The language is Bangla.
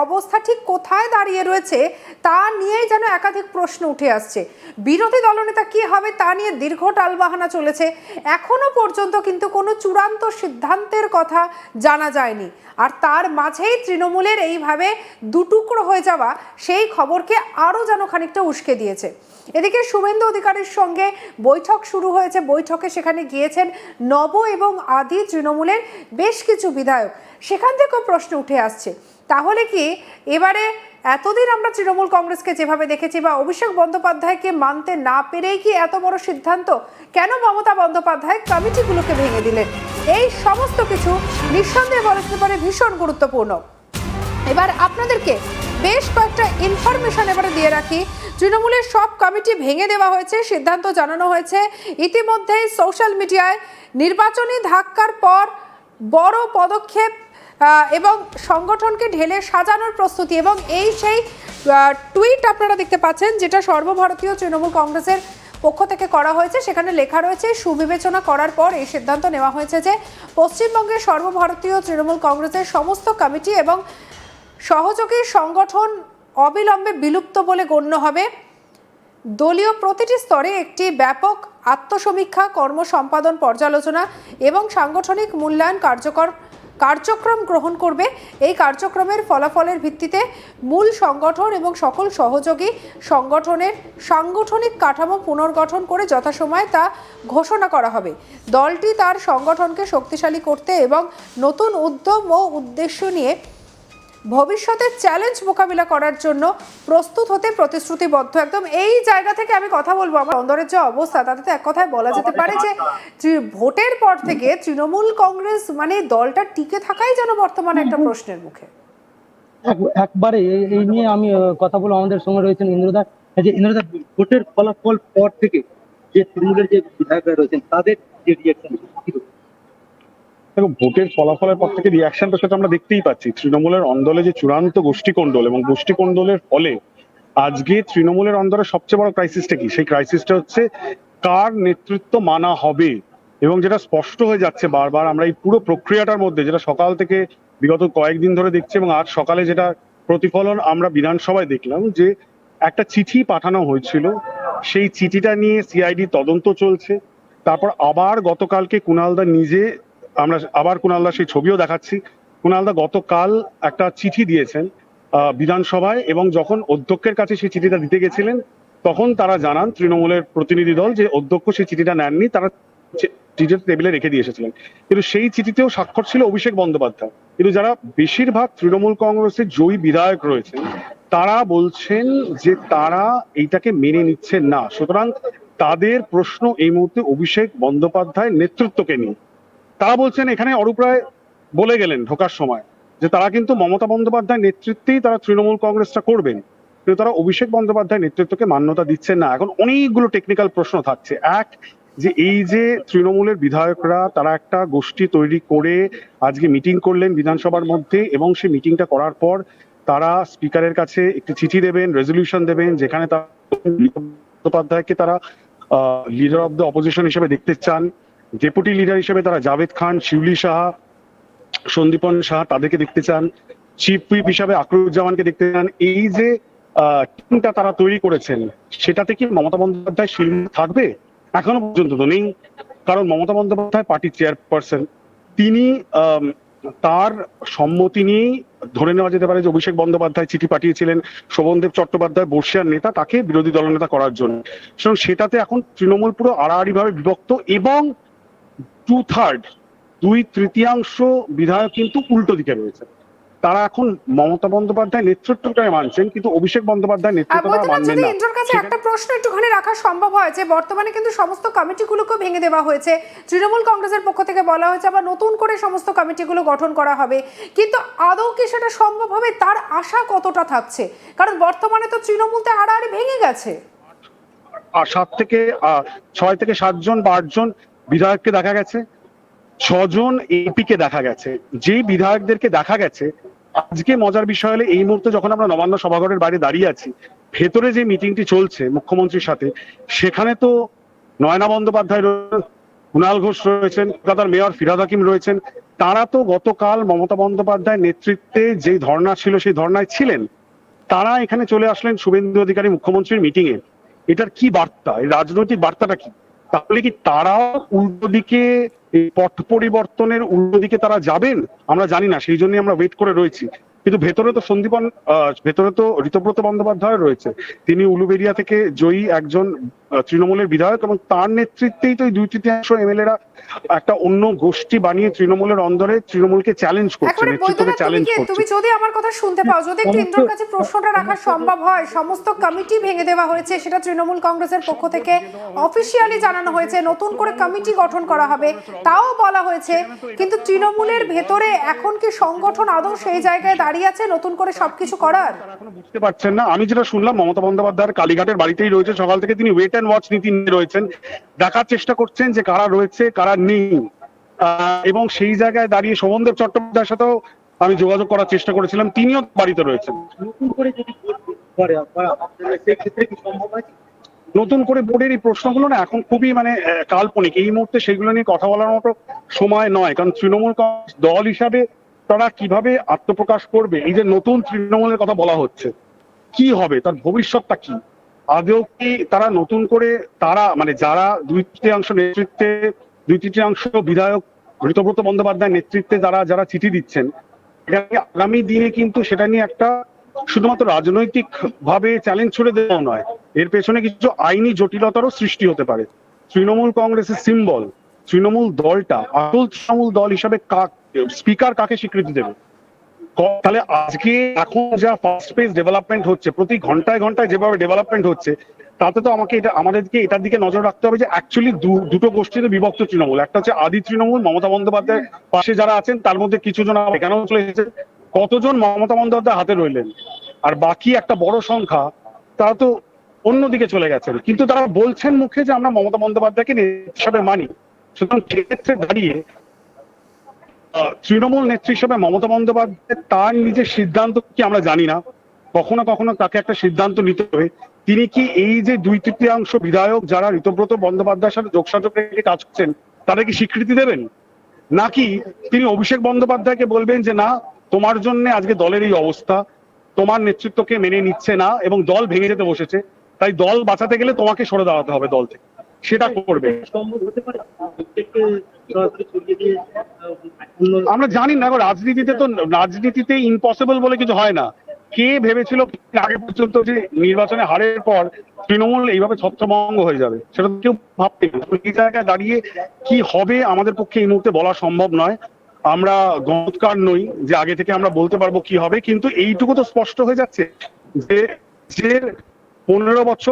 অবস্থা ঠিক কোথায় দাঁড়িয়ে রয়েছে তা নিয়েই যেন একাধিক প্রশ্ন উঠে আসছে। বিরোধী দলনেতা কি হবে তা নিয়ে দীর্ঘ টালবাহানা চলেছে। এখনো পর্যন্ত কিন্তু কোনো চূড়ান্ত সিদ্ধান্তের কথা জানা যায়নি। আর তার মাঝেই তৃণমূলের এইভাবে দুটুকরো হয়ে যাওয়া সেই খবরকে আরও যেন খানিকটা উস্কে দিয়েছে। এদিকে শুভেন্দু অধিকারীর সঙ্গে বৈঠক শুরু হয়েছে। বৈঠকে সেখানে গিয়েছেন নব এবং আদি তৃণমূলের বেশ কিছু বিধায়ক। সেখান থেকেও প্রশ্ন উঠে আসছে, তাহলে কি এবারে এতদিন আমরা তৃণমূল কংগ্রেসকে যেভাবে দেখেছি বা অভিষেক বন্দ্যোপাধ্যায়কে মানতে না পেরেই কি এত বড় সিদ্ধান্ত? কেন মমতা বন্দ্যোপাধ্যায় কমিটিগুলোকে ভেঙে দিলেন? এই সমস্ত কিছু নিঃসন্দেহে বলা যেতে পারে ভীষণ গুরুত্বপূর্ণ। এবার আপনাদেরকে বেশ কয়েকটা ইনফরমেশন এবারে দিয়ে রাখি। তৃণমূলের সব কমিটি ভেঙে দেওয়া হয়েছে, সিদ্ধান্ত জানানো হয়েছে। ইতিমধ্যেই সোশ্যাল মিডিয়ায় নির্বাচনী ধাক্কার পর বড় পদক্ষেপ এবং সংগঠনকে ঢেলে সাজানোর প্রস্তুতি, এবং এই সেই টুইট আপনারা দেখতে পাচ্ছেন যেটা সর্বভারতীয় তৃণমূল কংগ্রেসের পক্ষ থেকে করা হয়েছে। সেখানে লেখা রয়েছে, সুবিবেচনা করার পর এই সিদ্ধান্ত নেওয়া হয়েছে যে পশ্চিমবঙ্গের সর্বভারতীয় তৃণমূল কংগ্রেসের সমস্ত কমিটি এবং সহযোগী সংগঠন অবিলম্বে বিলুপ্ত বলে গণ্য হবে। দলীয় প্রতিটি স্তরে একটি ব্যাপক আত্মসমীক্ষা, কর্ম সম্পাদন, পর্যালোচনা এবং সাংগঠনিক মূল্যায়ন কার্যক্রম গ্রহণ করবে। এই কার্যক্রমের ফলাফলের ভিত্তিতে মূল সংগঠন এবং সকল সহযোগী সংগঠনের সাংগঠনিক কাঠামো পুনর্গঠন করে যথাসময়ে তা ঘোষণা করা হবে। দলটি তার সংগঠনকে শক্তিশালী করতে এবং নতুন উদ্যম ও উদ্দেশ্য নিয়ে ভবিষ্যতের চ্যালেঞ্জ মোকাবিলা করার জন্য প্রস্তুত হতে প্রতিশ্রুতিবদ্ধ। একদম এই জায়গা থেকে আমি কথা বলবো, আমার অন্দরের যে অবস্থা তাতে তো এক কথায় বলা যেতে পারে যে ভোটের পর থেকে তৃণমূল কংগ্রেস মানে দলটা টিকে থাকাই যেন বর্তমানে একটা প্রশ্নের মুখে। একবারে এই নিয়ে আমি কথা বলবো। আমাদের সঙ্গে রয়েছেন ইন্দ্রদা। যে ইন্দ্রদা, ভোটের ফলাফল পর থেকে যে তৃণমূলের যে বিধায়করা রয়েছেন তাদের যে রিয়াকশন, দেখো, ভোটের ফলাফলের পর থেকে রিয়াকশনটা সেটা আমরা দেখতেই পাচ্ছি। তৃণমূলের অন্দরে যে চূড়ান্ত গোষ্ঠীকোণ্ডল এবং গোষ্ঠীকোণ্ডলের ফলে আজকে তৃণমূলের অন্দরে সবচেয়ে বড় ক্রাইসিসটা কি? সেই ক্রাইসিসটা হচ্ছে কার নেতৃত্ব মানা হবে। এবং যেটা স্পষ্ট হয়ে যাচ্ছে বারবার আমরা এই পুরো প্রক্রিয়াটার মধ্যে, যেটা সকাল থেকে বিগত কয়েকদিন ধরে দেখছি এবং আজ সকালে যেটা প্রতিফলন আমরা বিধানসভায় দেখলাম, যে একটা চিঠি পাঠানো হয়েছিল, সেই চিঠিটা নিয়ে সিআইডি তদন্ত চলছে। তারপর আবার গতকালকে কুণালদা নিজে, আমরা আবার কুণালদা সেই ছবিও দেখাচ্ছি, কুণালদা গতকাল একটা চিঠি দিয়েছেন বিধানসভায়, এবং যখন অধ্যক্ষের কাছে সেই চিঠিটা দিতে গেছিলেন তখন তারা জানান তৃণমূলের প্রতিনিধি দল যে অধ্যক্ষ সেই চিঠিটা নেননি, তারা চিঠির টেবিলে রেখে দিয়ে এসেছিলেন। কিন্তু সেই চিঠিতেও স্বাক্ষর ছিল অভিষেক বন্দ্যোপাধ্যায়। কিন্তু যারা বেশিরভাগ তৃণমূল কংগ্রেসের জয়ী বিধায়ক রয়েছেন তারা বলছেন যে তারা এইটাকে মেনে নিচ্ছেন না। সুতরাং তাদের প্রশ্ন এই মুহূর্তে অভিষেক বন্দ্যোপাধ্যায়ের নেতৃত্বকে নিয়ে। তারা বলছেন, এখানে অরূপ রায় বলে গেলেন ঢোকার সময় যে তারা কিন্তু মমতা বন্দ্যোপাধ্যায়ের নেতৃত্বেই তারা তৃণমূল কংগ্রেসটা করবেন, কিন্তু তারা অভিষেক বন্দ্যোপাধ্যায়ের নেতৃত্বকে মান্যতা দিচ্ছেন না। এখন অনেকগুলো টেকনিক্যাল প্রশ্ন থাকছে। এক, যে এই যে তৃণমূলের বিধায়করা তারা একটা গোষ্ঠী তৈরি করে আজকে মিটিং করলেন বিধানসভার মধ্যে, এবং সেই মিটিংটা করার পর তারা স্পিকারের কাছে একটি চিঠি দেবেন, রেজলিউশন দেবেন, যেখানে তারা বন্দ্যোপাধ্যায়কে তারা লিডার অফ দ্য অপোজিশন হিসেবে দেখতে চান, ডেপুটি লিডার হিসেবে তারা জাভেদ খান, শিউলি সাহা, সন্দীপন সাহা তাদেরকে দেখতে চান, চিফ হুইপ হিসাবে আকরুজ্জামানকে দেখতে চান। এই যে টিমটা তারা তৈরি করেছেন সেটাতে কি মমতা বন্দ্যোপাধ্যায় শিল থাকবে? এখনো পর্যন্ত তো নেই, কারণ মমতা বন্দ্যোপাধ্যায় পার্টির চেয়ারপারসন। তিনি তার সম্মতি নিয়েই ধরে নেওয়া যেতে পারে যে অভিষেক বন্দ্যোপাধ্যায় চিঠি পাঠিয়েছিলেন শোভনদেব চট্টোপাধ্যায় বর্ষিয়ার নেতা তাকে বিরোধী দলনেতা করার জন্য। সুতরাং সেটাতে এখন তৃণমূল পুরো আড়াআড়ি ভাবে বিভক্ত, এবং 2/3 2/3 বিধায়ক কিন্তু উল্টো দিকে রয়েছে। তারা এখন মমতা বন্দ্যোপাধ্যায় নেতৃত্বটাই মানছেন, কিন্তু অভিষেক বন্দ্যোপাধ্যায় নেতৃত্বটা মানবেন না। ইন্দ্রর কাছে একটা প্রশ্ন একটুখানি রাখা সম্ভব হয় যে বর্তমানে কিন্তু সমস্ত কমিটিগুলোকে ভেঙে দেওয়া হয়েছে, তৃণমূল কংগ্রেসের পক্ষ থেকে বলা হয়েছে আবার নতুন করে সমস্ত কমিটিগুলো গঠন করা হবে, কিন্তু আদৌ কি সেটা সম্ভব হবে তার আশা কতটা থাকছে? কারণ বর্তমানে তো তৃণমূলতে আড়াআড়ি ভেঙে গেছে। 6 থেকে 7 জন বা 8 জন বিধায়ককে দেখা গেছে, 6 জন এমপি কে দেখা গেছে। যে বিধায়কদেরকে দেখা গেছে, আজকে মজার বিষয় হলে এই মুহূর্তে যখন আমরা নবান্ন সভাঘরের বাইরে দাঁড়িয়ে আছি, ভেতরে যে মিটিংটি চলছে মুখ্যমন্ত্রীর সাথে, সেখানে তো নয়না বন্দ্যোপাধ্যায়, কুণাল ঘোষ রয়েছেন, কলকাতার মেয়র ফিরহাদ হাকিম রয়েছেন। তারা তো গতকাল মমতা বন্দ্যোপাধ্যায়ের নেতৃত্বে যে ধর্ণা ছিল সেই ধর্ণায় ছিলেন। তারা এখানে চলে আসলেন শুভেন্দু অধিকারী মুখ্যমন্ত্রীর মিটিং এ। এটার কি বার্তা, এই রাজনৈতিক বার্তাটা কি? তাহলে কি তারাও উল্টো দিকে এই পট পরিবর্তনের উল্টো দিকে তারা যাবেন? আমরা জানি না, সেই জন্যই আমরা ওয়েট করে রয়েছি। কিন্তু ভেতরে তো ভেতরে তো ঋতব্রত বন্দ্যোপাধ্যায় রয়েছে। তিনি উলুবেড়িয়া থেকে জয়ী একজন তৃণমূলের বিধায়ক, এবং তার নেতৃত্বেই তো এই 2/3 এমএলএরা একটা অন্য গোষ্ঠী বানিয়ে তৃণমূলের অন্দরে তৃণমূলকে চ্যালেঞ্জ করছে, একবারে নেতৃত্বকে বৈদ্যনাথ, চ্যালেঞ্জ করছে। তুমি যদি আমার কথা শুনতে পাও, যদি একটু ইন্দ্রর কাছে প্রশ্নটা রাখা সম্ভব হয়। সমস্ত কমিটি ভেঙে দেওয়া হয়েছে, সেটা তৃণমূল কংগ্রেসের পক্ষ থেকে অফিসিয়ালি জানানো হয়েছে। নতুন করে কমিটি গঠন করা হবে তাও বলা হয়েছে, কিন্তু তৃণমূলের ভেতরে এখন কি সংগঠন আদৌ সেই জায়গায় দাঁড়িয়ে আছে নতুন করে সবকিছু করার? এখনো বুঝতে পারছেন না। আমি যেটা শুনলাম, মমতা বন্দ্যোপাধ্যায়ের কালীঘাটের বাড়িতেই রয়েছে সকাল থেকে। তিনি ওয়েট অ্যান্ড ওয়াচ নীতি নিয়ে রয়েছেন, দেখার চেষ্টা করছেন যে কারা রয়েছে কারা নেই। এবং সেই জায়গায় দাঁড়িয়ে শোভনদেব চট্টোপাধ্যায়ের সাথেও আমি যোগাযোগ করার চেষ্টা করেছিলাম, তিনিও বাড়িতে রয়েছেন। নতুন করে যদি করে সেই ক্ষেত্রে কি সম্ভব হয়? নতুন করে বোর্ডের এই প্রশ্নগুলো না এখন খুবই কাল্পনিক। এই মুহূর্তে সেগুলো নিয়ে কথা বলার মতো সময় নয়, কারণ তৃণমূল কংগ্রেস দল হিসাবে তারা কিভাবে আত্মপ্রকাশ করবে, এই যে নতুন তৃণমূলের কথা বলা হচ্ছে, কি হবে, তার ভবিষ্যৎটা কি? আদৌ কি তারা নতুন করে তারা যারা 2/3 নেতৃত্বে 2/3 বিধায়ক ঋতব্রত বন্দ্যোপাধ্যায়ের নেতৃত্বে যারা চিঠি দিচ্ছেন, আগামী দিনে কিন্তু সেটা নিয়ে একটা শুধুমাত্র রাজনৈতিক ভাবে চ্যালেঞ্জ ছুড়ে দেওয়া নয়, এর পেছনে কিছু আইনি জটিলতারও সৃষ্টি হতে পারে। তৃণমূল কংগ্রেসের সিম্বল, তৃণমূল দলটা আসল তৃণমূল দল হিসাবে স্পিকার কাকে স্বীকৃতি দেবে? তাহলে আজকে এখন যা ফাস্ট পেস ডেভেলপমেন্ট হচ্ছে, প্রতি ঘন্টায় ঘন্টায় যেভাবে ডেভেলপমেন্ট হচ্ছে, তাতে তো আমাদেরকে এটার দিকে নজর রাখতে হবে যে অ্যাকচুয়ালি দুটো গোষ্ঠীতে বিভক্ত তৃণমূল। একটা হচ্ছে আদি তৃণমূল, মমতা বন্দ্যোপাধ্যায়ের পাশে যারা আছেন তার মধ্যে কিছু জন এখানেও চলে এসেছে, কতজন মমতা বন্দ্যোপাধ্যায় হাতে রইলেন, আর বাকি একটা বড় সংখ্যা তারা তো অন্যদিকে চলে গেছেন, কিন্তু তারা বলছেন মুখে যে আমরা মমতা বন্দ্যোপাধ্যায়কে নেতা হিসাবে মানি। সুতরাং সেক্ষেত্রে দাঁড়িয়ে তৃণমূল নেত্রী হিসেবে মমতা বন্দ্যোপাধ্যায় তার নিজের সিদ্ধান্ত কি আমরা জানি না, কখনো কখনো তাকে একটা সিদ্ধান্ত নিতে হবে। তিনি কি এই যে 2/3 বিধায়ক যারা ঋতব্রত বন্দ্যোপাধ্যায়ের সাথে যোগসাযোগ রেখে কাজ করছেন তাদের কি স্বীকৃতি দেবেন, নাকি তিনি অভিষেক বন্দ্যোপাধ্যায়কে বলবেন যে না, তোমার জন্য আজকে দলের এই অবস্থা, তোমার নেতৃত্বকে মেনে নিচ্ছে না এবং দল ভেঙে যেতে বসেছে, তাই দল বাঁচাতে গেলে তোমাকে সরে দাঁড়াতে হবে দল থেকে, সেটা করবে। সম্ভব হতে পারে সরাসরি ছড়িয়ে দিয়ে আমরা জানি না, রাজনীতিতে ইম্পসিবল বলে কিছু হয় না। কে ভেবেছিল আগে পর্যন্ত যে নির্বাচনে হারের পর তৃণমূল এইভাবে ছত্রভঙ্গ হয়ে যাবে? সেটা তো কেউ ভাবতে না। এই জায়গায় দাঁড়িয়ে কি হবে আমাদের পক্ষে এই মুহূর্তে বলা সম্ভব নয়। আমরা গণৎকার নই যে আগে থেকে আমরা বলতে পারবো কি হবে, কিন্তু এইটুকু তো স্পষ্ট হয়ে যাচ্ছে যে 15 বছর